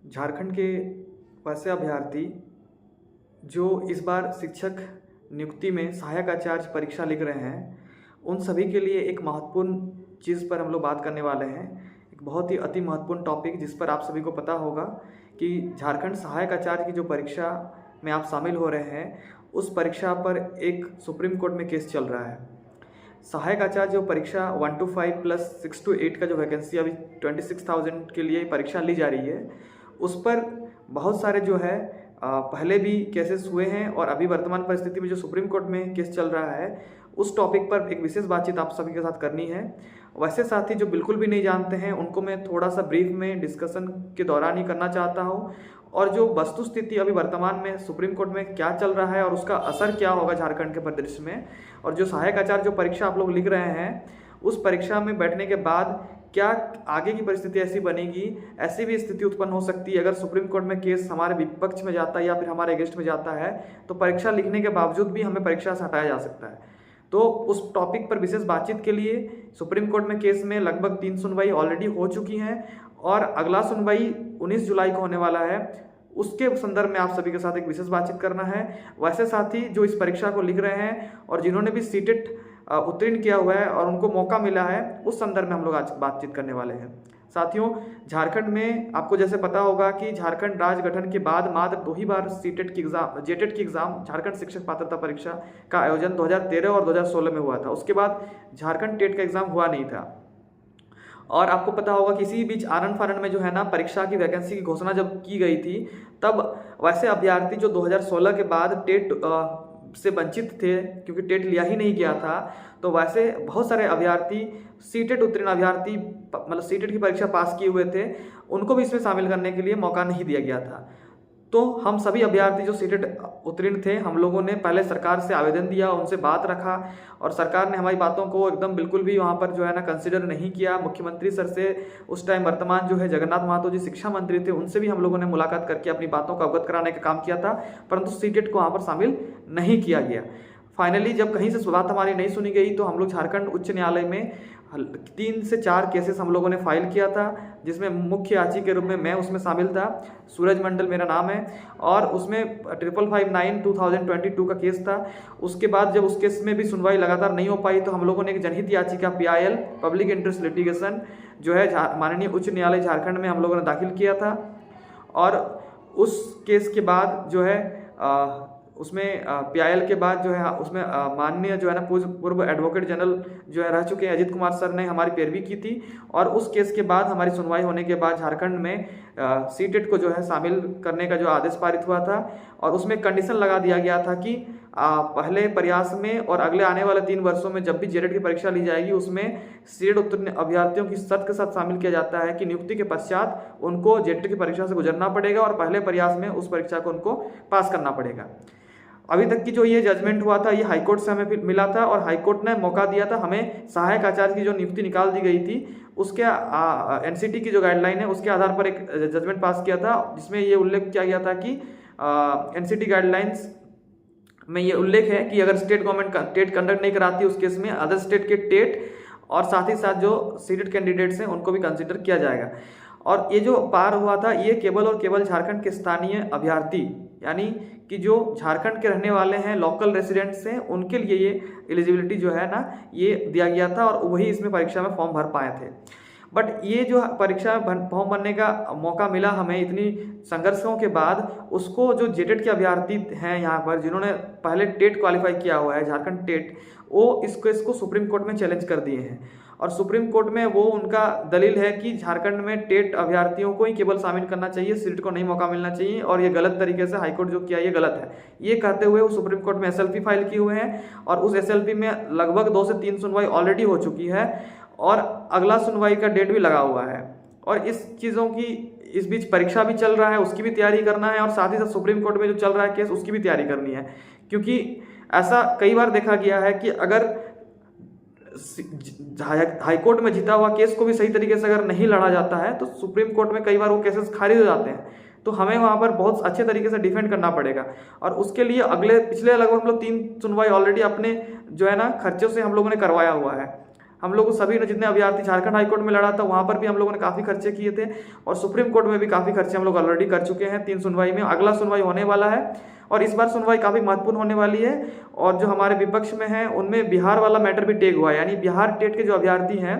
झारखंड के वैसे अभ्यर्थी जो इस बार शिक्षक नियुक्ति में सहायक आचार्य परीक्षा लिख रहे हैं, उन सभी के लिए एक महत्वपूर्ण चीज़ पर हम लोग बात करने वाले हैं। एक बहुत ही अति महत्वपूर्ण टॉपिक जिस पर आप सभी को पता होगा कि झारखंड सहायक आचार्य की जो परीक्षा में आप शामिल हो रहे हैं, उस परीक्षा पर एक सुप्रीम कोर्ट में केस चल रहा है। सहायक आचार्य जो परीक्षा 1 to 5 प्लस 6 to 8 का जो वैकेंसी अभी 26,000 के लिए परीक्षा ली जा रही है, उस पर बहुत सारे जो है पहले भी केसेस हुए हैं और अभी वर्तमान परिस्थिति में जो सुप्रीम कोर्ट में केस चल रहा है, उस टॉपिक पर एक विशेष बातचीत आप सभी के साथ करनी है। वैसे साथी जो बिल्कुल भी नहीं जानते हैं, उनको मैं थोड़ा सा ब्रीफ में डिस्कशन के दौरान ही करना चाहता हूँ, और जो वस्तु स्थिति अभी वर्तमान में सुप्रीम कोर्ट में क्या चल रहा है और उसका असर क्या होगा झारखंड के परिदृश्य में, और जो सहायक आचार्य जो परीक्षा आप लोग लिख रहे हैं, उस परीक्षा में बैठने के बाद क्या आगे की परिस्थिति ऐसी बनेगी। ऐसी भी स्थिति उत्पन्न हो सकती है अगर सुप्रीम कोर्ट में केस हमारे विपक्ष में जाता है या फिर हमारे अगेंस्ट में जाता है, तो परीक्षा लिखने के बावजूद भी हमें परीक्षा से हटाया जा सकता है। तो उस टॉपिक पर विशेष बातचीत के लिए सुप्रीम कोर्ट में केस में लगभग 3 सुनवाई ऑलरेडी हो चुकी हैं और अगला सुनवाई 19 जुलाई को होने वाला है। उसके संदर्भ में आप सभी के साथ एक विशेष बातचीत करना है। वैसे साथी जो इस परीक्षा को लिख रहे हैं और जिन्होंने भी सीटेट उत्तीर्ण किया हुआ है और उनको मौका मिला है, उस संदर्भ में हम लोग आज बातचीत करने वाले हैं। साथियों, झारखंड में आपको जैसे पता होगा कि झारखंड राज्य गठन के बाद मात्र 2 ही बार सीटेट की एग्जाम, जेटेट की एग्जाम, झारखंड शिक्षक पात्रता परीक्षा का आयोजन 2013 और 2016 में हुआ था। उसके बाद झारखंड टेट का एग्जाम हुआ नहीं था। और आपको पता होगा कि इसी बीच आनंद फानंद में जो है ना, परीक्षा की वैकेंसी की घोषणा जब की गई थी, तब वैसे अभ्यर्थी जो 2016 के बाद टेट से वंचित थे, क्योंकि टेट लिया ही नहीं गया था, तो वैसे बहुत सारे अभ्यर्थी सीटेट उत्तीर्ण अभ्यर्थी, मतलब सीटेट की परीक्षा पास किए हुए थे, उनको भी इसमें शामिल करने के लिए मौका नहीं दिया गया था। तो हम सभी अभ्यर्थी जो सीटेट उत्तीर्ण थे, हम लोगों ने पहले सरकार से आवेदन दिया, उनसे बात रखा, और सरकार ने हमारी बातों को एकदम बिल्कुल भी वहाँ पर जो है ना कंसिडर नहीं किया। मुख्यमंत्री सर से उस टाइम वर्तमान जो है जगन्नाथ महतो जी शिक्षा मंत्री थे, उनसे भी हम लोगों ने मुलाकात करके अपनी बातों को अवगत कराने का काम किया था, परंतु सीटेट को वहाँ पर शामिल नहीं किया गया। फाइनली जब कहीं से बात हमारी नहीं सुनी गई, तो हम लोग झारखंड उच्च न्यायालय में 3 से 4 केसेस हम लोगों ने फाइल किया था, जिसमें मुख्य याची के रूप में मैं उसमें शामिल था। सूरज मंडल मेरा नाम है, और उसमें 555/2022 का केस था। उसके बाद जब उस केस में भी सुनवाई लगातार नहीं हो पाई, तो हम लोगों ने एक जनहित याचिका PIL, पब्लिक इंटरेस्ट लिटिगेशन, जो है माननीय उच्च न्यायालय झारखंड में हम लोगों ने दाखिल किया था। और उस केस के बाद जो है उसमें PIL के बाद जो है उसमें माननीय जो है ना पूर्व एडवोकेट जनरल जो है रह चुके हैं अजित कुमार सर ने हमारी पैरवी की थी, और उस केस के बाद हमारी सुनवाई होने के बाद झारखंड में सीटेट को जो है शामिल करने का जो आदेश पारित हुआ था, और उसमें कंडीशन लगा दिया गया था कि पहले प्रयास में और अगले आने वाले 3 वर्षों में जब भी जेटेट की परीक्षा ली जाएगी, उसमें सीटेट उत्तीर्ण अभ्यर्थियों की शर्त के साथ शामिल किया जाता है कि नियुक्ति के पश्चात उनको जेटेट की परीक्षा से गुजरना पड़ेगा और पहले प्रयास में उस परीक्षा को उनको पास करना पड़ेगा। अभी तक की जो ये जजमेंट हुआ था, ये हाईकोर्ट से हमें मिला था, और हाईकोर्ट ने मौका दिया था हमें सहायक आचार्य की जो नियुक्ति निकाल दी गई थी, उसके NCT की जो गाइडलाइन है उसके आधार पर एक जजमेंट पास किया था, जिसमें ये उल्लेख किया गया था कि NCT गाइडलाइंस में ये उल्लेख है कि अगर स्टेट गवर्नमेंट टेट कंडक्ट नहीं कराती, उस केस में अदर स्टेट के टेट और साथ ही साथ जो सीटेट कैंडिडेट्स हैं उनको भी कंसिडर किया जाएगा। और ये जो पार हुआ था, ये केवल और केवल झारखंड के स्थानीय अभ्यर्थी, यानी कि जो झारखंड के रहने वाले हैं, लोकल रेसिडेंट्स हैं, उनके लिए ये एलिजिबिलिटी जो है ना, ये दिया गया था, और वही इसमें परीक्षा में फॉर्म भर पाए थे। बट ये जो परीक्षा फॉर्म भरने का मौका मिला हमें इतनी संघर्षों के बाद, उसको जो जेटेट के अभ्यर्थी हैं यहाँ पर, जिन्होंने पहले टेट क्वालिफाई किया हुआ है, झारखंड टेट, वो इसको सुप्रीम कोर्ट में चैलेंज कर दिए हैं। और सुप्रीम कोर्ट में वो उनका दलील है कि झारखंड में टेट अभ्यर्थियों को ही केवल शामिल करना चाहिए, सीट को नहीं मौका मिलना चाहिए, और ये गलत तरीके से हाईकोर्ट जो किया ये गलत है। ये कहते हुए वो सुप्रीम कोर्ट में SLP फाइल किए हुए हैं, और उस SLP में लगभग 2 से 3 सुनवाई ऑलरेडी हो चुकी है, और अगला सुनवाई का डेट भी लगा हुआ है। और इस चीज़ों की इस बीच परीक्षा भी चल रहा है, उसकी भी तैयारी करना है, और साथ ही साथ सुप्रीम कोर्ट में जो चल रहा है केस, उसकी भी तैयारी करनी है। क्योंकि ऐसा कई बार देखा गया है कि अगर हाईकोर्ट में जीता हुआ केस को भी सही तरीके से अगर नहीं लड़ा जाता है, तो सुप्रीम कोर्ट में कई बार वो केसेस खारिज हो जाते हैं। तो हमें वहाँ पर बहुत अच्छे तरीके से डिफेंड करना पड़ेगा, और उसके लिए पिछले लगभग हम लोग 3 सुनवाई ऑलरेडी अपने जो है ना खर्चों से हम लोगों ने करवाया हुआ है। हम लोग सभी ने जितने अभ्यर्थी झारखंड हाईकोर्ट में लड़ा था वहाँ पर भी हम लोगों ने काफ़ी खर्चे किए थे, और सुप्रीम कोर्ट में भी काफ़ी खर्चे हम लोग ऑलरेडी कर चुके हैं 3 सुनवाई में। अगला सुनवाई होने वाला है और इस बार सुनवाई काफ़ी महत्वपूर्ण होने वाली है। और जो हमारे विपक्ष में है उनमें बिहार वाला मैटर भी टेक हुआ है, यानी बिहार टेट के जो अभ्यर्थी हैं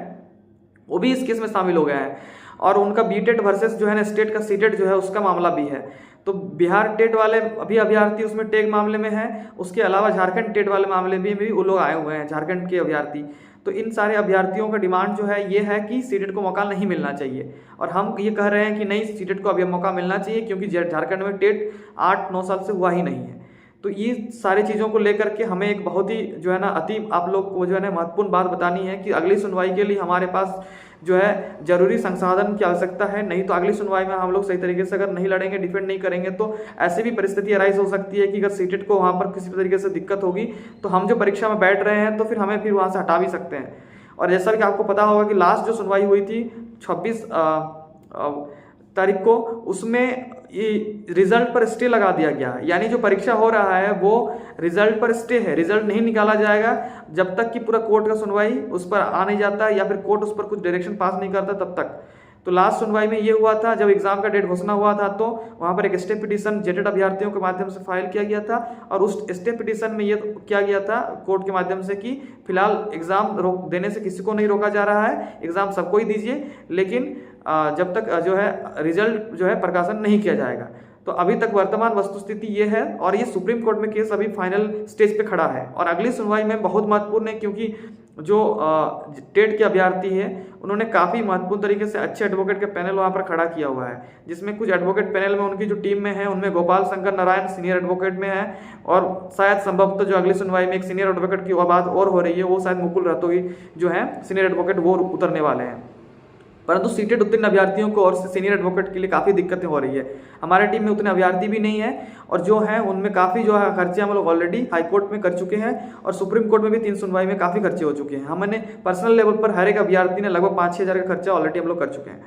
वो भी इस केस में शामिल हो गए हैं, और उनका बीटेट वर्सेस जो है ना स्टेट का सीटेट जो है उसका मामला भी है। तो बिहार टेट वाले अभी अभ्यर्थी उसमें टेक मामले में हैं, उसके अलावा झारखंड टेट वाले मामले में भी वो लोग आए हुए हैं, झारखंड के अभ्यर्थी। तो इन सारे अभ्यर्थियों का डिमांड जो है ये है कि सीटेट को मौका नहीं मिलना चाहिए, और हम ये कह रहे हैं कि नहीं, सीटेट को अभी मौका मिलना चाहिए, क्योंकि झारखंड में टेट 8-9 साल से हुआ ही नहीं है। तो ये सारी चीज़ों को लेकर के हमें एक बहुत ही जो है ना आप लोग को जो है ना महत्वपूर्ण बात बतानी है कि अगली सुनवाई के लिए हमारे पास जो है जरूरी संसाधन की आवश्यकता है। नहीं तो अगली सुनवाई में हम लोग सही तरीके से अगर नहीं लड़ेंगे, डिफेंड नहीं करेंगे, तो ऐसी भी परिस्थिति अराइज हो सकती है कि अगर सीटेट को वहाँ पर किसी तरीके से दिक्कत होगी तो हम जो परीक्षा में बैठ रहे हैं तो फिर हमें फिर वहाँ से हटा भी सकते हैं। और जैसा कि आपको पता होगा कि लास्ट जो सुनवाई हुई थी 26 तारीख को, उसमें ये रिजल्ट पर स्टे लगा दिया गया, यानी जो परीक्षा हो रहा है वो रिजल्ट पर स्टे है, रिजल्ट नहीं निकाला जाएगा जब तक कि पूरा कोर्ट का सुनवाई उस पर आ नहीं जाता या फिर कोर्ट उस पर कुछ डायरेक्शन पास नहीं करता तब तक। तो लास्ट सुनवाई में ये हुआ था, जब एग्जाम का डेट घोषणा हुआ था तो वहाँ पर एक स्टे पिटीशन जेटेड अभ्यर्थियों के माध्यम से फाइल किया गया था, और उस स्टे पिटीशन में ये किया गया था कोर्ट के माध्यम से कि फिलहाल एग्जाम रोक देने से किसी को नहीं रोका जा रहा है, एग्जाम सबको ही दीजिए, लेकिन जब तक जो है रिजल्ट जो है प्रकाशन नहीं किया जाएगा। तो अभी तक वर्तमान वस्तुस्थिति ये है, और ये सुप्रीम कोर्ट में केस अभी फाइनल स्टेज पे खड़ा है, और अगली सुनवाई में बहुत महत्वपूर्ण है, क्योंकि जो टेट के अभ्यर्थी हैं उन्होंने काफ़ी महत्वपूर्ण तरीके से अच्छे एडवोकेट के पैनल वहाँ पर खड़ा किया हुआ है, जिसमें कुछ एडवोकेट पैनल में उनकी जो टीम में है उनमें गोपाल शंकर नारायण सीनियर एडवोकेट में है, और शायद संभवतः जो अगली सुनवाई में एक सीनियर एडवोकेट की बात और हो रही है, वो शायद मुकुल रतोगी जो है सीनियर एडवोकेट वो उतरने वाले हैं। परंतु सीटेट उत्तीर्ण अभ्यर्थियों को और सीनियर एडवोकेट के लिए काफ़ी दिक्कतें हो रही है। हमारे टीम में उतने अभ्यर्थी भी नहीं है, और जो हैं उनमें काफ़ी जो है खर्चे हम लोग ऑलरेडी हाई कोर्ट में कर चुके हैं, और सुप्रीम कोर्ट में भी 3 सुनवाई में काफ़ी खर्चे हो चुके हैं। हमने पर्सनल लेवल पर हर एक अभ्यर्थी ने लगभग 5-6 हज़ार का खर्चा ऑलरेडी हम लोग कर चुके हैं,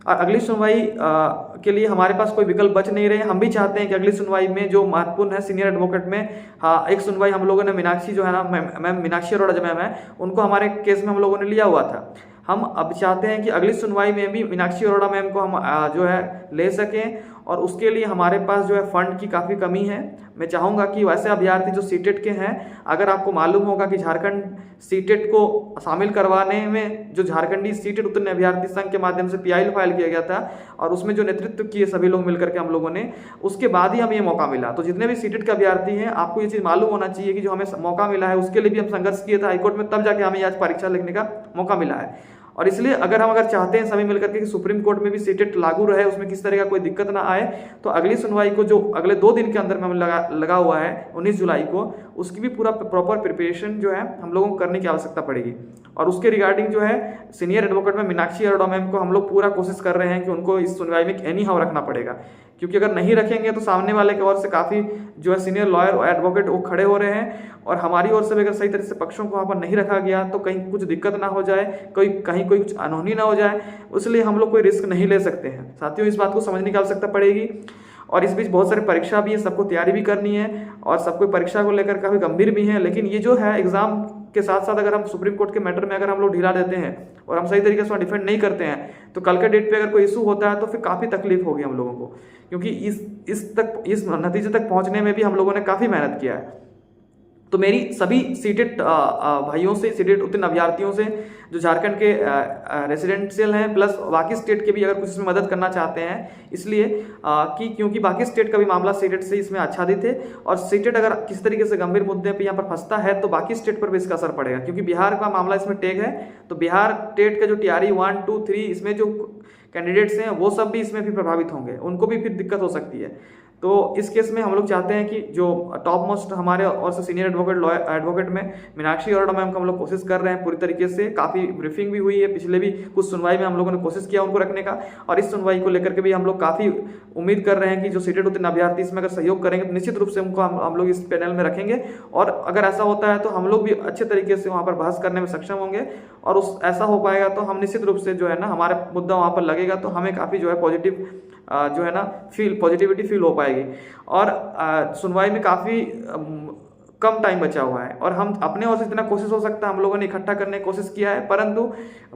और अगली सुनवाई के लिए हमारे पास कोई विकल्प बच नहीं रहे। हम भी चाहते हैं कि अगली सुनवाई में जो महत्वपूर्ण है सीनियर एडवोकेट में, हाँ, एक सुनवाई हम लोगों ने मीनाक्षी जो है ना मैम मीनाक्षी अरोड़ा जो मैम है उनको हमारे केस में हम लोगों ने लिया हुआ था। हम अब चाहते हैं कि अगली सुनवाई में भी मीनाक्षी अरोड़ा मैम को हम जो है ले सकें, और उसके लिए हमारे पास जो है फंड की काफ़ी कमी है। मैं चाहूँगा कि वैसे अभ्यर्थी जो सीटेट के हैं, अगर आपको मालूम होगा कि झारखंड सीटेट को शामिल करवाने में जो झारखंडी सीटेट उत्तीर्ण अभ्यर्थी संघ के माध्यम से PIL फाइल किया गया था, और उसमें जो नेतृत्व किए सभी लोग मिलकर के हम लोगों ने, उसके बाद ही हमें ये मौका मिला। तो जितने भी सीटेट के अभ्यर्थी हैं, आपको ये चीज़ मालूम होना चाहिए कि जो हमें मौका मिला है उसके लिए भी हम संघर्ष किए थे हाईकोर्ट में, तब जाके हमें आज परीक्षा लिखने का मौका मिला है। और इसलिए अगर चाहते हैं सभी मिलकर के कि सुप्रीम कोर्ट में भी सीटेट लागू रहे, उसमें किस तरह का कोई दिक्कत ना आए, तो अगली सुनवाई को जो अगले 2 दिन के अंदर में लगा हुआ है 19 जुलाई को, उसकी भी पूरा प्रॉपर प्रिपरेशन जो है हम लोगों को करने की आवश्यकता पड़ेगी। और उसके रिगार्डिंग जो है सीनियर एडवोकेट में मीनाक्षी अरोड़ा मैम को हम लोग पूरा कोशिश कर रहे हैं कि उनको इस सुनवाई में एनी हाउ रखना पड़ेगा, क्योंकि अगर नहीं रखेंगे तो सामने वाले की ओर से काफ़ी जो है सीनियर लॉयर और एडवोकेट वो खड़े हो रहे हैं, और हमारी ओर से भी अगर सही तरह से पक्षों को वहाँ पर नहीं रखा गया तो कहीं कुछ दिक्कत ना हो जाए, कहीं कोई कुछ अनहोनी ना हो जाए, इसलिए हम लोग कोई रिस्क नहीं ले सकते हैं। साथियों, इस बात को समझने की आवश्यकता पड़ेगी। और इस बीच बहुत सारी परीक्षा भी है, सबको तैयारी भी करनी है, और सबको परीक्षा को लेकर काफ़ी गंभीर भी हैं। लेकिन ये जो है एग्जाम के साथ साथ अगर हम सुप्रीम कोर्ट के मैटर में अगर हम लोग ढीला देते हैं और हम सही तरीके से डिफेंड नहीं करते हैं, तो कल के डेट पे अगर कोई इशू होता है तो फिर काफ़ी तकलीफ होगी हम लोगों को, क्योंकि इस नतीजे तक पहुंचने में भी हम लोगों ने काफ़ी मेहनत किया है। तो मेरी सभी सीटेट भाइयों से, सीटेट उत्तीर्ण अभ्यर्थियों से जो झारखंड के रेसिडेंशियल हैं प्लस बाकी स्टेट के भी अगर कुछ इसमें मदद करना चाहते हैं, इसलिए कि क्योंकि बाकी स्टेट का भी मामला सीटेट से इसमें आच्छादित है, और सीटेट अगर किसी तरीके से गंभीर मुद्दे पे यहाँ पर फंसता है तो बाकी स्टेट पर भी इसका असर पड़ेगा, क्योंकि बिहार का मामला इसमें टेग है। तो बिहार टेट का जो TRE 1, 2, 3 इसमें जो कैंडिडेट्स हैं वो सब भी इसमें भी प्रभावित होंगे, उनको भी फिर दिक्कत हो सकती है। तो इस केस में हम लोग चाहते हैं कि जो टॉप मोस्ट हमारे और से सीनियर एडवोकेट में मीनाक्षी अरोड़ा मैम को हम लोग कोशिश कर रहे हैं पूरी तरीके से। काफ़ी ब्रीफिंग भी हुई है, पिछले भी कुछ सुनवाई में हम लोगों ने कोशिश किया उनको रखने का, और इस सुनवाई को लेकर के भी हम लोग काफ़ी उम्मीद कर रहे हैं कि जो सीटेट उत्तीर्ण अभ्यर्थी इसमें अगर सहयोग करेंगे तो निश्चित रूप से उनको हम लोग इस पैनल में रखेंगे, और अगर ऐसा होता है तो हम लोग भी अच्छे तरीके से वहाँ पर बहस करने में सक्षम होंगे, और ऐसा हो पाएगा तो हम निश्चित रूप से जो है ना हमारा मुद्दा वहाँ पर लगेगा, तो हमें काफ़ी जो है पॉजिटिव जो है ना पॉजिटिविटी फील हो पाएगी। और सुनवाई में काफ़ी कम टाइम बचा हुआ है और हम अपने ओर से जितना कोशिश हो सकता है हम लोगों ने इकट्ठा करने की कोशिश किया है, परंतु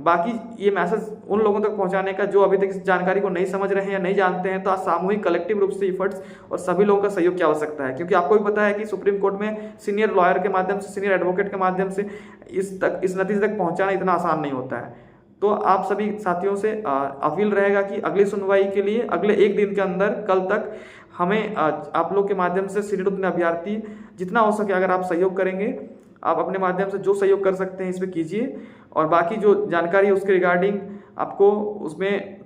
बाकी ये मैसेज उन लोगों तक पहुंचाने का जो अभी तक इस जानकारी को नहीं समझ रहे हैं या नहीं जानते हैं, तो आज सामूहिक कलेक्टिव रूप से इफर्ट्स और सभी लोगों का सहयोग की आवश्यकता है। क्योंकि आपको भी पता है कि सुप्रीम कोर्ट में सीनियर लॉयर के माध्यम से, सीनियर एडवोकेट के माध्यम से इस नतीजे तक पहुँचाना इतना आसान नहीं होता है। तो आप सभी साथियों से अपील रहेगा कि अगली सुनवाई के लिए अगले एक दिन के अंदर कल तक हमें आप लोग के माध्यम से सीटेट उत्तीर्ण अभ्यर्थी जितना हो सके अगर आप सहयोग करेंगे, आप अपने माध्यम से जो सहयोग कर सकते हैं इसमें कीजिए। और बाकी जो जानकारी है उसके रिगार्डिंग आपको उसमें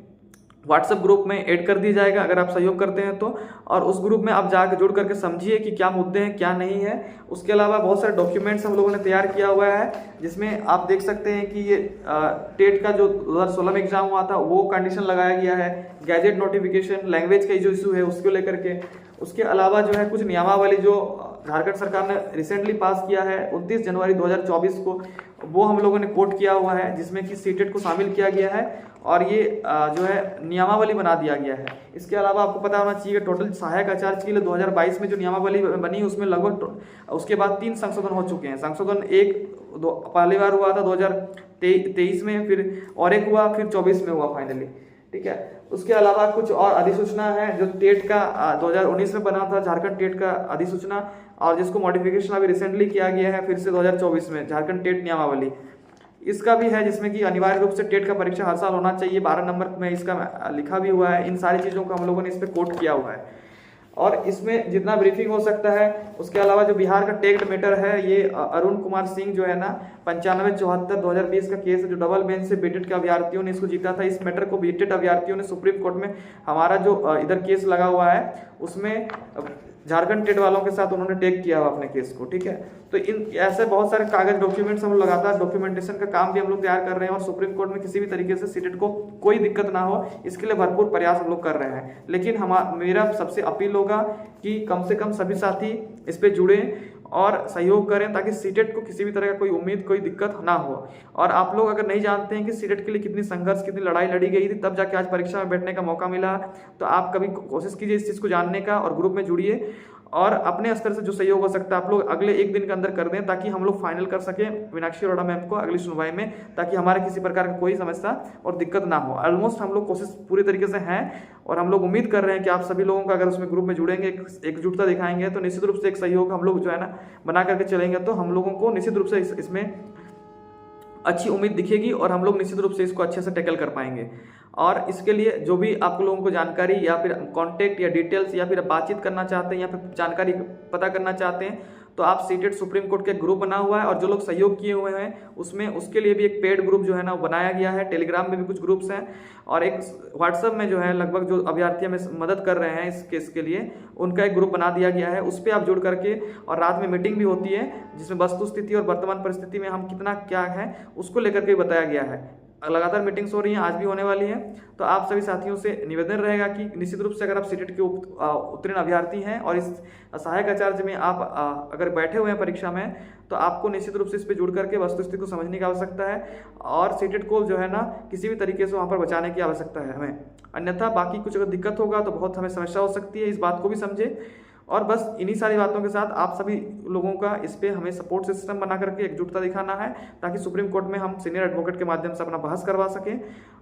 व्हाट्सएप ग्रुप में ऐड कर दिया जाएगा अगर आप सहयोग करते हैं तो, और उस ग्रुप में आप जाकर जुड़ करके समझिए कि क्या मुद्दे हैं क्या नहीं है। उसके अलावा बहुत सारे डॉक्यूमेंट्स हम लोगों ने तैयार किया हुआ है जिसमें आप देख सकते हैं कि ये टेट का जो 2016 में एग्जाम हुआ था वो कंडीशन लगाया गया है, गैजेट नोटिफिकेशन, लैंग्वेज का जो इशू है उसको लेकर के। उसके अलावा जो है कुछ नियमावली जो झारखंड सरकार ने रिसेंटली पास किया है 29 जनवरी 2024 को, वो हम लोगों ने कोट किया हुआ है जिसमें कि सीटेट को शामिल किया गया है और ये जो है नियमावली बना दिया गया है। इसके अलावा आपको पता होना चाहिए कि टोटल सहायक आचार्य के लिए 2022 में जो नियमावली बनी उसमें लगभग उसके बाद 3 संशोधन हो चुके हैं। संशोधन पहली बार हुआ था 2023 में, फिर और एक हुआ, फिर 24 में हुआ फाइनली, ठीक है। उसके अलावा कुछ और अधिसूचना है जो टेट का 2019 में बना था, झारखंड टेट का अधिसूचना, और जिसको मॉडिफिकेशन अभी रिसेंटली किया गया है फिर से 2024 में, झारखंड टेट नियमावली इसका भी है जिसमें कि अनिवार्य रूप से टेट का परीक्षा हर साल होना चाहिए। 12 नंबर में इसका लिखा भी हुआ है। इन सारी चीज़ों को हम लोगों ने इस पर कोट किया हुआ है और इसमें जितना ब्रीफिंग हो सकता है। उसके अलावा जो बिहार का टेक्ड मैटर है, ये अरुण कुमार सिंह जो है ना 9574/2020 का केस है जो डबल बेंच से बीटेड के अभ्यर्थियों ने इसको जीता था। इस मैटर को बीटेड अभ्यर्थियों ने सुप्रीम कोर्ट में हमारा जो इधर केस लगा हुआ है उसमें झारखंड टेट वालों के साथ उन्होंने टेक किया हुआ अपने केस को, ठीक है। तो इन ऐसे बहुत सारे कागज डॉक्यूमेंट्स हम लोग लगातार डॉक्यूमेंटेशन का काम भी हम लोग तैयार कर रहे हैं और सुप्रीम कोर्ट में किसी भी तरीके से सीटेट को कोई दिक्कत ना हो इसके लिए भरपूर प्रयास हम लोग कर रहे हैं। लेकिन मेरा सबसे अपील होगा कि कम से कम सभी साथी इस पे जुड़े और सहयोग करें ताकि सीटेट को किसी भी तरह का कोई उम्मीद, कोई दिक्कत ना हो। और आप लोग अगर नहीं जानते हैं कि सीटेट के लिए कितनी संघर्ष, कितनी लड़ाई लड़ी गई थी, तब जाके आज परीक्षा में बैठने का मौका मिला, तो आप कभी कोशिश कीजिए इस चीज़ को जानने का और ग्रुप में जुड़िए और अपने स्तर से जो सहयोग हो सकता है आप लोग अगले एक दिन के अंदर कर दें ताकि हम लोग फाइनल कर सकें मीनाक्षी अरोड़ा मैम को अगली सुनवाई में, ताकि हमारे किसी प्रकार का कोई समस्या और दिक्कत ना हो। ऑलमोस्ट हम लोग कोशिश पूरी तरीके से हैं और हम लोग उम्मीद कर रहे हैं कि आप सभी लोगों का अगर उसमें ग्रुप में जुड़ेंगे, एकजुटता दिखाएंगे तो निश्चित रूप से एक सहयोग हम लोग जो है ना बना करके चलेंगे, तो हम लोगों को निश्चित रूप से इसमें अच्छी उम्मीद दिखेगी और हम लोग निश्चित रूप से इसको अच्छे से टैकल कर पाएंगे। और इसके लिए जो भी आप लोगों को जानकारी या फिर कांटेक्ट या डिटेल्स या फिर बातचीत करना चाहते हैं या फिर जानकारी पता करना चाहते हैं तो आप सीटेट सुप्रीम कोर्ट के ग्रुप बना हुआ है और जो लोग सहयोग किए हुए हैं उसमें उसके लिए भी एक पेड ग्रुप जो है ना वो बनाया गया है। टेलीग्राम में भी कुछ ग्रुप्स हैं और एक व्हाट्सएप में जो है लगभग जो अभ्यर्थी हमें मदद कर रहे हैं इस केस के लिए उनका एक ग्रुप बना दिया गया है। उस पर आप जुड़ करके, और रात में मीटिंग भी होती है जिसमें वस्तु स्थिति और वर्तमान परिस्थिति में हम कितना क्या है उसको लेकर के बताया गया है। लगातार मीटिंग्स हो रही हैं, आज भी होने वाली है। तो आप सभी साथियों से निवेदन रहेगा कि निश्चित रूप से अगर आप सीटेट के उत्तीर्ण अभ्यर्थी हैं और इस सहायक आचार्य में आप अगर बैठे हुए हैं परीक्षा में तो आपको निश्चित रूप से इस पर जुड़ करके वस्तुस्थिति को समझने की आवश्यकता है और सीटेट को जो है ना किसी भी तरीके से वहाँ पर बचाने की आवश्यकता है हमें। अन्यथा बाकी कुछ अगर दिक्कत होगा तो बहुत हमें समस्या हो सकती है, इस बात को भी समझे। और बस इन्हीं सारी बातों के साथ आप सभी लोगों का इस पे हमें सपोर्ट सिस्टम बना करके एकजुटता दिखाना है ताकि सुप्रीम कोर्ट में हम सीनियर एडवोकेट के माध्यम से अपना बहस करवा सकें।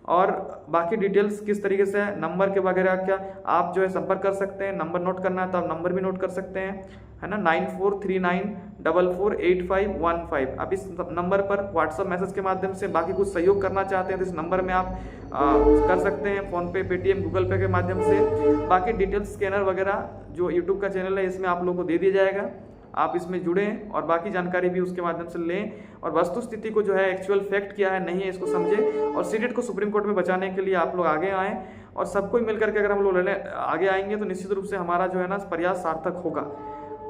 और बाकी डिटेल्स किस तरीके से नंबर के वगैरह क्या आप जो है संपर्क कर सकते हैं, नंबर नोट करना है तो आप नंबर भी नोट कर सकते हैं, है ना, 9439448515। आप इस नंबर पर व्हाट्सअप मैसेज के माध्यम से बाकी कुछ सहयोग करना चाहते हैं तो इस नंबर में आप कर सकते हैं, फ़ोनपे, पेटीएम, गूगल पे के माध्यम से। बाकी डिटेल्स स्कैनर वगैरह जो यूट्यूब का चैनल है इसमें आप लोगों को दे दिया जाएगा, आप इसमें जुड़ें और बाकी जानकारी भी उसके माध्यम से लें और वस्तु स्थिति को जो है एक्चुअल फैक्ट क्या है नहीं है इसको समझें और सीटेट को सुप्रीम कोर्ट में बचाने के लिए आप लोग आगे आएँ और सबको मिलकर के अगर हम लोग आगे आएंगे तो निश्चित रूप से हमारा जो है ना प्रयास सार्थक होगा।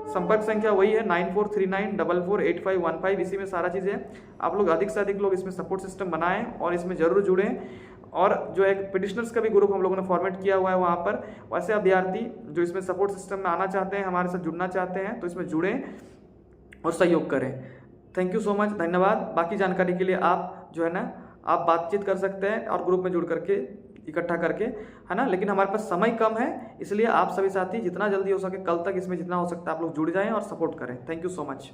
संपर्क संख्या वही है 9439448515, इसी में सारा चीज़ है। आप लोग अधिक से अधिक लोग इसमें सपोर्ट सिस्टम बनाएं और इसमें ज़रूर जुड़ें। और जो एक पिटिशनर्स का भी ग्रुप हम लोगों ने फॉर्मेट किया हुआ है वहाँ पर, वैसे अभ्यर्थी जो इसमें सपोर्ट सिस्टम में आना चाहते हैं, हमारे साथ जुड़ना चाहते हैं तो इसमें जुड़ें और सहयोग करें। थैंक यू सो मच, धन्यवाद। बाकी जानकारी के लिए आप जो है ना आप बातचीत कर सकते हैं और ग्रुप में जुड़ करके इकट्ठा करके, है ना। लेकिन हमारे पास समय कम है, इसलिए आप सभी साथी जितना जल्दी हो सके कल तक इसमें जितना हो सकता है आप लोग जुड़ जाएं और सपोर्ट करें। Thank you so much.